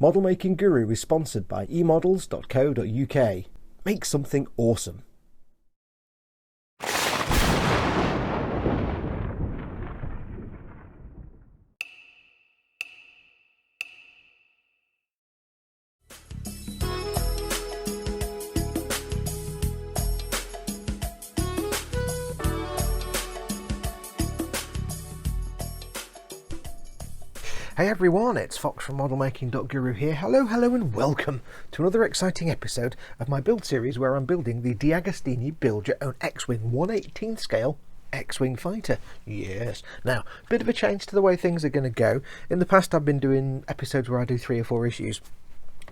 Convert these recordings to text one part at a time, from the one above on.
Model Making Guru is sponsored by emodels.co.uk. Make something awesome. Hey everyone, it's Fox from modelmaking.guru here. Hello and welcome to another exciting episode of my build series where I'm building the DeAgostini Build Your Own X-Wing 1/18th scale X-Wing fighter. Yes. Now, bit of a change to the way things are going to go. In the past I've been doing episodes where I do 3 or 4 issues,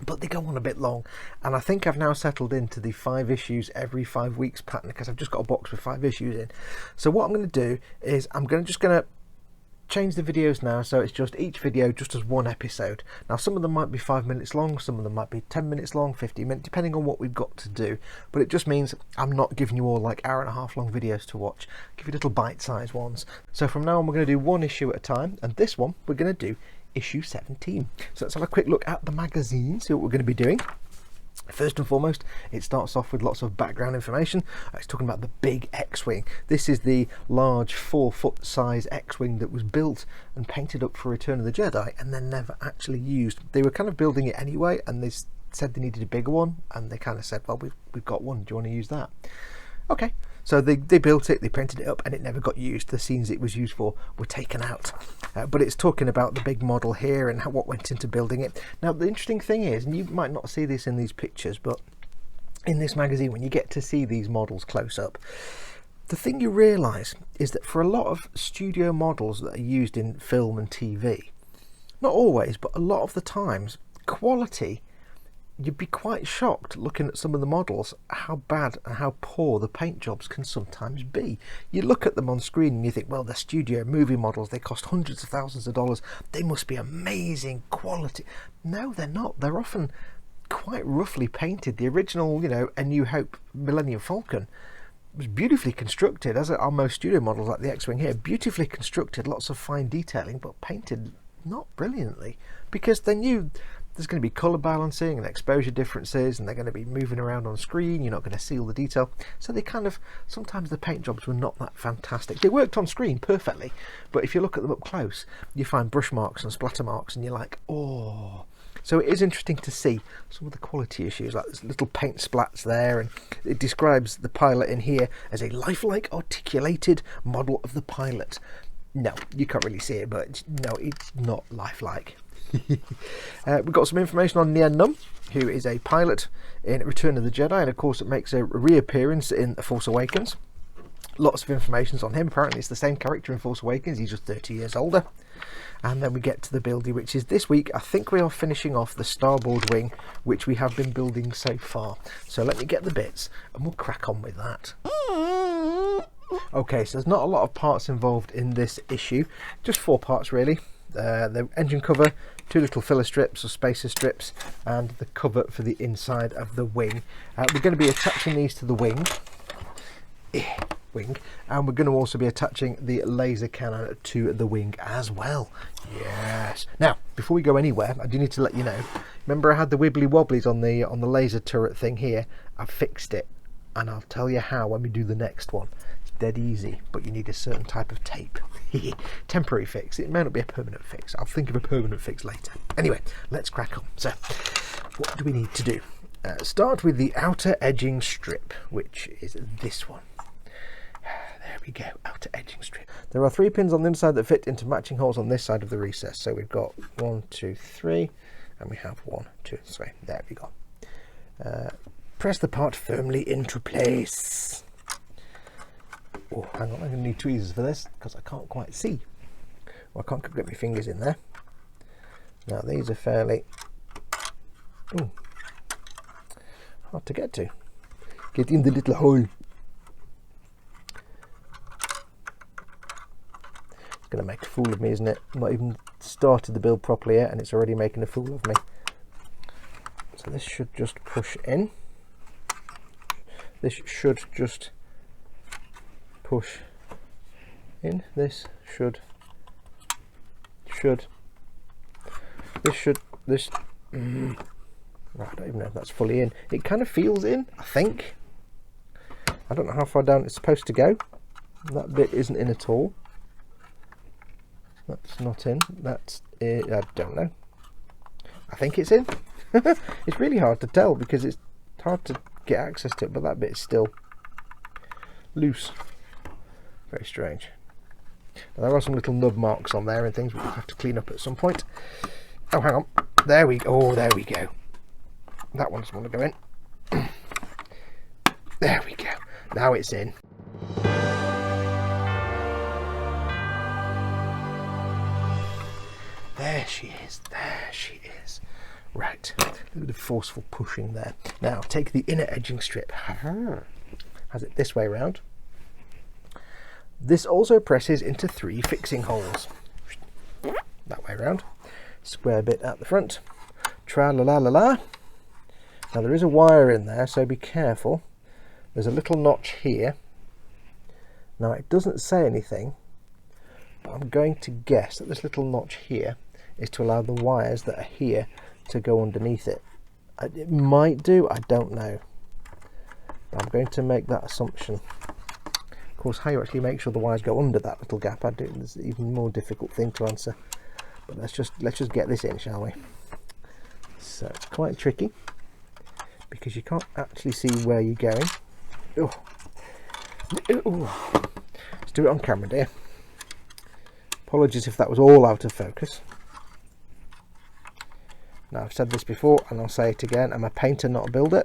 but they go on a bit long, and I think I've now settled into the 5 issues every 5 weeks pattern because I've just got a box with 5 issues in. So what I'm going to do is I'm just going to change the videos now, so it's just each video just as one episode. Now some of them might be 5 minutes long, some of them might be 10 minutes long, 15 minutes, depending on what we've got to do, but it just means I'm not giving you all like hour-and-a-half long videos to watch. I'll give you little bite-sized ones. So from now on we're going to do 1 issue at a time, and this one we're going to do issue 17. So let's have a quick look at the magazine, see what we're going to be doing. First and foremost, it starts off with lots of background information. It's talking about the big X-Wing. This is the large 4-foot size X-Wing that was built and painted up for Return of the Jedi and then never actually used. They were kind of building it anyway, and they said they needed a bigger one, and they kind of said, well, we've got one, do you want to use that? Okay, so they built it, they painted it up, and it never got used. The scenes it was used for were taken out. But it's talking about the big model here and what went into building it. Now the interesting thing is, and you might not see this in these pictures, but in this magazine when you get to see these models close up, the thing you realise is that for a lot of studio models that are used in film and TV, not always, but a lot of the times, quality, you'd be quite shocked looking at some of the models how bad and how poor the paint jobs can sometimes be. You look at them on screen and you think, well, they're studio movie models, they cost hundreds of thousands of dollars, they must be amazing quality. No, they're not. They're often quite roughly painted. The original, A New Hope Millennium Falcon was beautifully constructed, as are most studio models like the X-Wing here, beautifully constructed, lots of fine detailing, but painted not brilliantly, because they knew there's going to be colour balancing and exposure differences, and they're going to be moving around on screen. You're not going to see all the detail. So they sometimes the paint jobs were not that fantastic. They worked on screen perfectly, but if you look at them up close, you find brush marks and splatter marks, and you're like, oh. So it is interesting to see some of the quality issues, like there's little paint splats there, and it describes the pilot in here as a lifelike articulated model of the pilot. No, you can't really see it, but no, it's not lifelike. We've got some information on Nien Nunb, who is a pilot in Return of the Jedi, and of course it makes a reappearance in The Force Awakens. Lots of information on him. Apparently it's the same character in Force Awakens, he's just 30 years older. And then we get to the buildie, which is this week. I think we are finishing off the starboard wing, which we have been building so far. So let me get the bits and we'll crack on with that. Okay, so there's not a lot of parts involved in this issue, just 4 parts really. The engine cover, 2 little filler strips or spacer strips, and the cover for the inside of the wing. We're going to be attaching these to the wing, and we're going to also be attaching the laser cannon to the wing as well. Yes. Now, before we go anywhere, I do need to let you know. Remember, I had the wibbly wobblies on the laser turret thing here. I've fixed it, and I'll tell you how when we do the next one. Dead easy, but you need a certain type of tape. Temporary fix. It may not be a permanent fix. I'll think of a permanent fix later. Anyway, let's crack on. So what do we need to do? Start with the outer edging strip, which is this one. There we go, outer edging strip. There are 3 pins on the inside that fit into matching holes on this side of the recess. So we've got 1, 2, 3, and we have 1, 2, 3. There we go. Press the part firmly into place. Oh, hang on, I'm going to need tweezers for this because I can't quite see. Well, I can't get my fingers in there. Now these are fairly hard to get to. Get in the little hole. It's going to make a fool of me, isn't it? Not even started the build properly yet and it's already making a fool of me. So this should just push in. This should just push in. This should Right, I don't even know if that's fully in. It kind of feels in, I think. I don't know how far down it's supposed to go. That bit isn't in at all. That's not in. That's it. I don't know. I think it's in. It's really hard to tell because it's hard to get access to it, but that bit is still loose. Very strange. Now, there are some little nub marks on there and things we'll have to clean up at some point. Oh, hang on. There we go. Oh, there we go. That one doesn't want to go in. There we go. Now it's in. There she is. There she is. Right. A little bit of forceful pushing there. Now take the inner edging strip. Has it this way round. This also presses into 3 fixing holes. That way round. Square bit at the front. Tra-la-la-la-la. Now there is a wire in there, so be careful. There's a little notch here. Now it doesn't say anything, but I'm going to guess that this little notch here is to allow the wires that are here to go underneath it. It might do, I don't know. But I'm going to make that assumption. Of course, how you actually make sure the wires go under that little gap, I do. It's an even more difficult thing to answer. But let's just get this in, shall we? So it's quite tricky because you can't actually see where you're going. Ooh. Ooh. Let's do it on camera, dear. Apologies if that was all out of focus. Now, I've said this before and I'll say it again, I'm a painter, not a builder.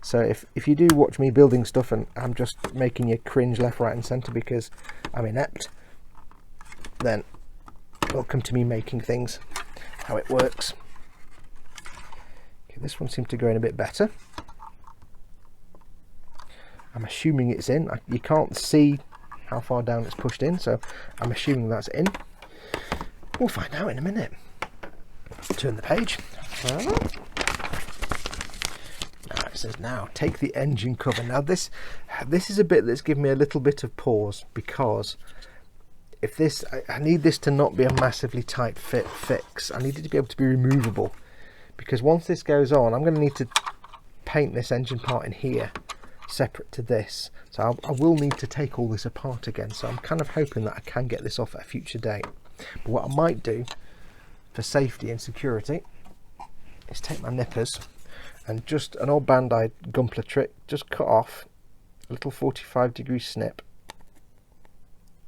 So if you do watch me building stuff and I'm just making you cringe left, right and centre because I'm inept, then welcome to me making things how it works. Okay, this one seemed to go in a bit better. I'm assuming it's in. You can't see how far down it's pushed in, so I'm assuming that's in. We'll find out in a minute. Turn the page. Now it says, now take the engine cover. Now this is a bit that's given me a little bit of pause because if this, I need this to not be a massively tight fix. I need it to be able to be removable because once this goes on, I'm going to need to paint this engine part in here separate to this, so I will need to take all this apart again, so I'm kind of hoping that I can get this off at a future date. But what I might do for safety and security is take my nippers and just an old Band-Aid gumpler trick, just cut off a little 45-degree snip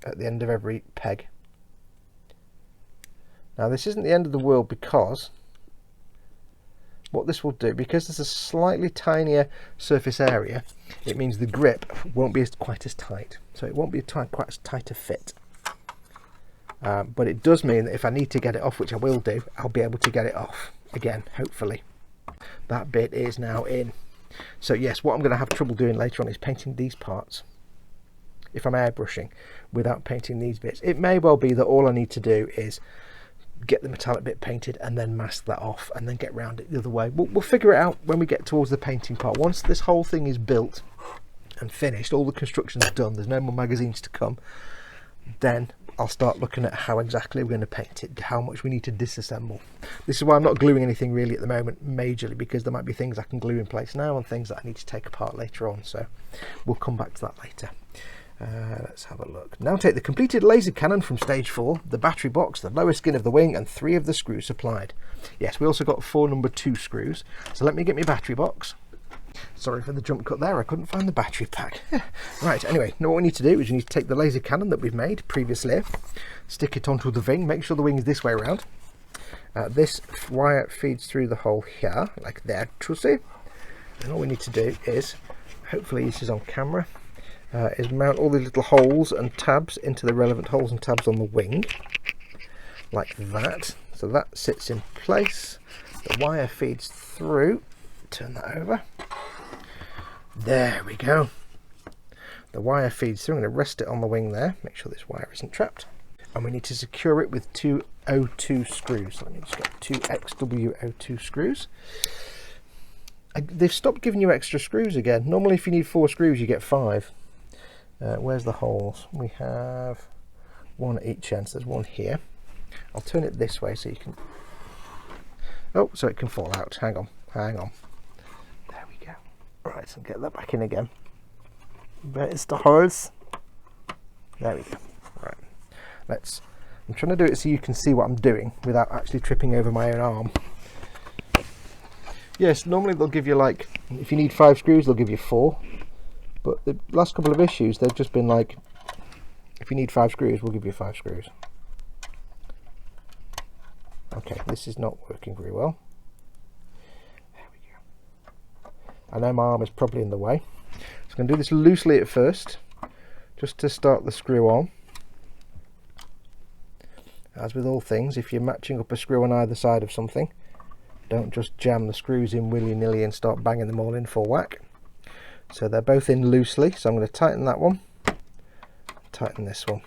at the end of every peg. Now this isn't the end of the world because what this will do, because there's a slightly tinier surface area, it means the grip won't be quite as tight, so it won't be quite as tight a fit. But it does mean that if I need to get it off, which I will do, I'll be able to get it off again, hopefully. That bit is now in. So yes, what I'm going to have trouble doing later on is painting these parts if I'm airbrushing without painting these bits. It may well be that all I need to do is get the metallic bit painted and then mask that off and then get round it the other way. We'll figure it out when we get towards the painting part. Once this whole thing is built and finished, all the construction's done, there's no more magazines to come, then I'll start looking at how exactly we're going to paint it, how much we need to disassemble. This is why I'm not gluing anything really at the moment, majorly because there might be things I can glue in place now and things that I need to take apart later on, so we'll come back to that later. Let's have a look. Now take the completed laser cannon from stage 4, the battery box, the lower skin of the wing and 3 of the screws supplied. Yes, we also got 4 number 2 screws, so let me get my battery box. Sorry for the jump cut there, I couldn't find the battery pack. Right, anyway, now what we need to do is you need to take the laser cannon that we've made previously, stick it onto the wing, make sure the wing is this way around. This wire feeds through the hole here, like that, to see. And all we need to do is, hopefully this is on camera, is mount all these little holes and tabs into the relevant holes and tabs on the wing, like that. So that sits in place, the wire feeds through, turn that over. There we go. The wire feeds through. I'm going to rest it on the wing there, make sure this wire isn't trapped. And we need to secure it with 2 O2 screws. So let me just get 2 XW02 screws. They've stopped giving you extra screws again. Normally if you need 4 screws you get 5. Where's the holes? We have 1 at each end, so there's 1 here. I'll turn it this way so you can... Oh, so it can fall out. Hang on, hang on. There we go. Right, so get that back in again. Where is the holes? There we go. Right, I'm trying to do it so you can see what I'm doing without actually tripping over my own arm. Yes, normally they'll give you, like, if you need 5 screws, they'll give you 4. But the last couple of issues, they've just been like, if you need 5 screws, we'll give you 5 screws. Okay, this is not working very well. There we go. I know my arm is probably in the way. So I'm going to do this loosely at first, just to start the screw on. As with all things, if you're matching up a screw on either side of something, don't just jam the screws in willy-nilly and start banging them all in full whack. So they're both in loosely, so I'm going to tighten that one, tighten this one.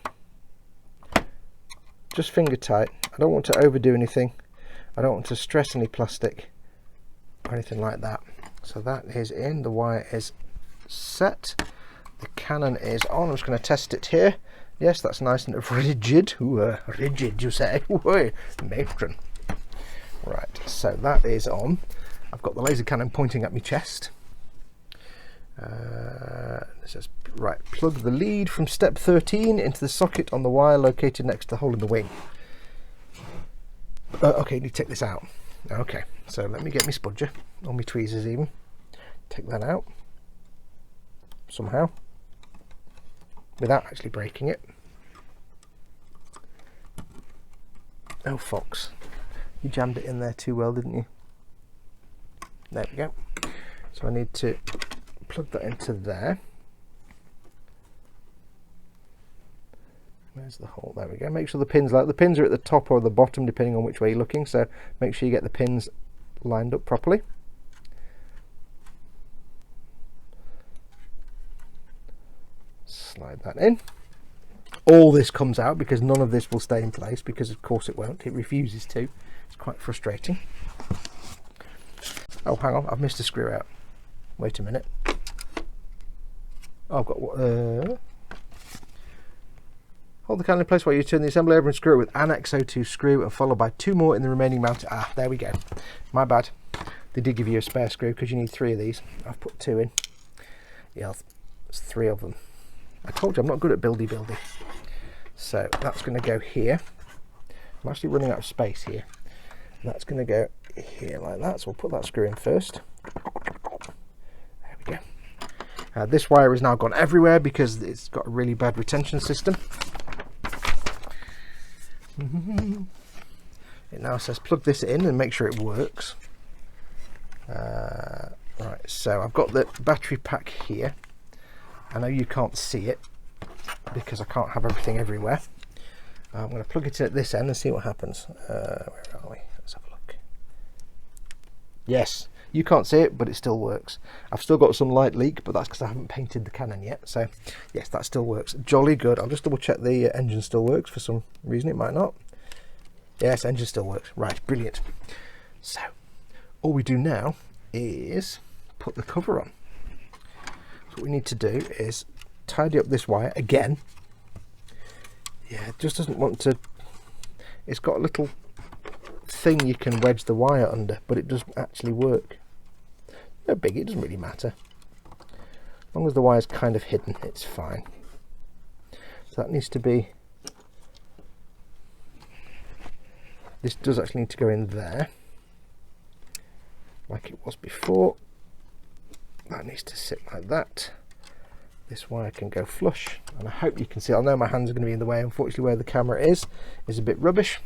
Just finger tight. I don't want to overdo anything. I don't want to stress any plastic or anything like that. So that is in, the wire is set, the cannon is on. I'm just going to test it here. Yes, that's nice and rigid. Ooh, rigid, you say? Ooh, matron. Right, so that is on. I've got the laser cannon pointing at my chest. It says, right, plug the lead from step 13 into the socket on the wire located next to the hole in the wing. Okay, you need to take this out. Okay, so let me get my spudger, or my tweezers even. Take that out somehow, without actually breaking it. Oh, Fox, you jammed it in there too well, didn't you? There we go. So I need to plug that into there. Where's the hole? There we go. Make sure the pins are at the top or the bottom depending on which way you're looking, so make sure you get the pins lined up properly. Slide that in. All this comes out because none of this will stay in place, because of course it won't. It refuses to. It's quite frustrating. Oh, hang on, I've missed a screw out. Wait a minute. Oh, I've got hold the cannon in place while you turn the assembly over and screw it with an XO2 screw and followed by 2 more in the remaining mount. Ah, there we go. My bad. They did give you a spare screw because you need 3 of these. I've put 2 in. Yeah, there's 3 of them. I told you I'm not good at buildy. So that's going to go here. I'm actually running out of space here. That's going to go here like that. So we'll put that screw in first. There we go. This wire has now gone everywhere because it's got a really bad retention system. It now says plug this in and make sure it works. Right, so I've got the battery pack here. I know you can't see it because I can't have everything everywhere. I'm going to plug it in at this end and see what happens. Where are we? Let's have a look. Yes, you can't see it, but it still works. I've still got some light leak, but that's because I haven't painted the cannon yet. So yes, that still works. Jolly good. I'll just double check the engine still works. For some reason it might not. Yes, engine still works. Right, brilliant. So all we do now is put the cover on. So what we need to do is tidy up this wire again. Yeah, it just doesn't want to. It's got a little thing you can wedge the wire under, but it doesn't actually work. No big, it doesn't really matter. As long as the wire's kind of hidden, it's fine. So that needs to be. This does actually need to go in there, like it was before. That needs to sit like that. This wire can go flush, and I hope you can see. I know my hands are going to be in the way. Unfortunately, where the camera is a bit rubbish.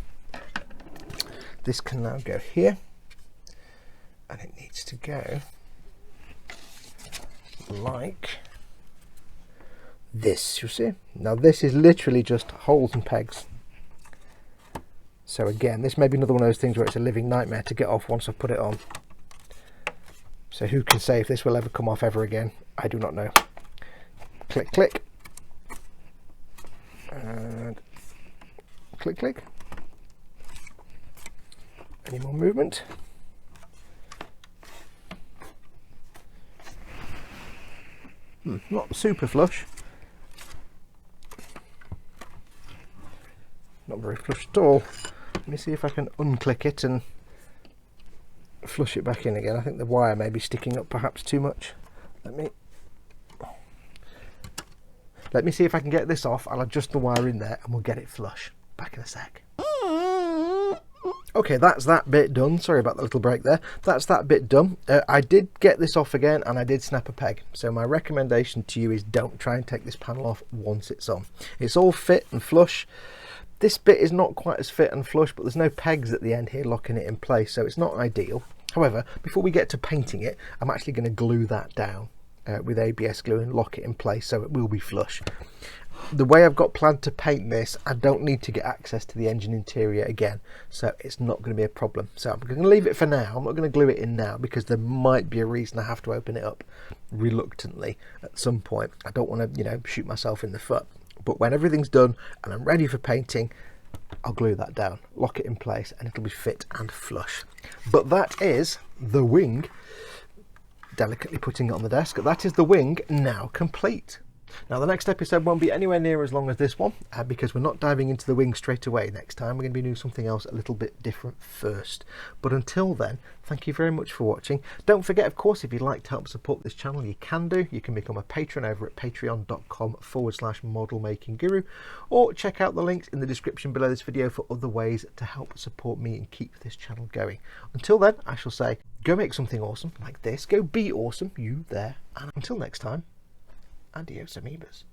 This can now go here, and it needs to go like this. You see? Now this is literally just holes and pegs. So again, this may be another one of those things where it's a living nightmare to get off once I've put it on. So who can say if this will ever come off ever again? I do not know. Click, click. And click, click. Any more movement? Not super flush. Not very flush at all. Let me see if I can unclick it and flush it back in again. I think the wire may be sticking up perhaps too much. Let me see if I can get this off. I'll adjust the wire in there and we'll get it flush. Back in a sec. Okay, that's that bit done. Sorry about the little break there. That's that bit done. I did get this off again and I did snap a peg. So my recommendation to you is don't try and take this panel off once it's on. It's all fit and flush. This bit is not quite as fit and flush, but there's no pegs at the end here locking it in place, so it's not ideal. However, before we get to painting it, I'm actually going to glue that down with ABS glue and lock it in place so it will be flush. The way I've got planned to paint this, I don't need to get access to the engine interior again, so it's not going to be a problem. So I'm going to leave it for now. I'm not going to glue it in now because there might be a reason I have to open it up reluctantly at some point. I don't want to, you know, shoot myself in the foot. But when everything's done and I'm ready for painting, I'll glue that down, lock it in place, and it'll be fit and flush. But that is the wing. Delicately putting it on the desk. That is the wing now complete. Now the next episode won't be anywhere near as long as this one because we're not diving into the wing straight away. Next time we're going to be doing something else a little bit different first. But until then, thank you very much for watching. Don't forget, of course, if you'd like to help support this channel, you can do. You can become a patron over at patreon.com/modelmakingguru, or check out the links in the description below this video for other ways to help support me and keep this channel going. Until then, I shall say, go make something awesome like this. Go be awesome, you there. And until next time, adios amoebas.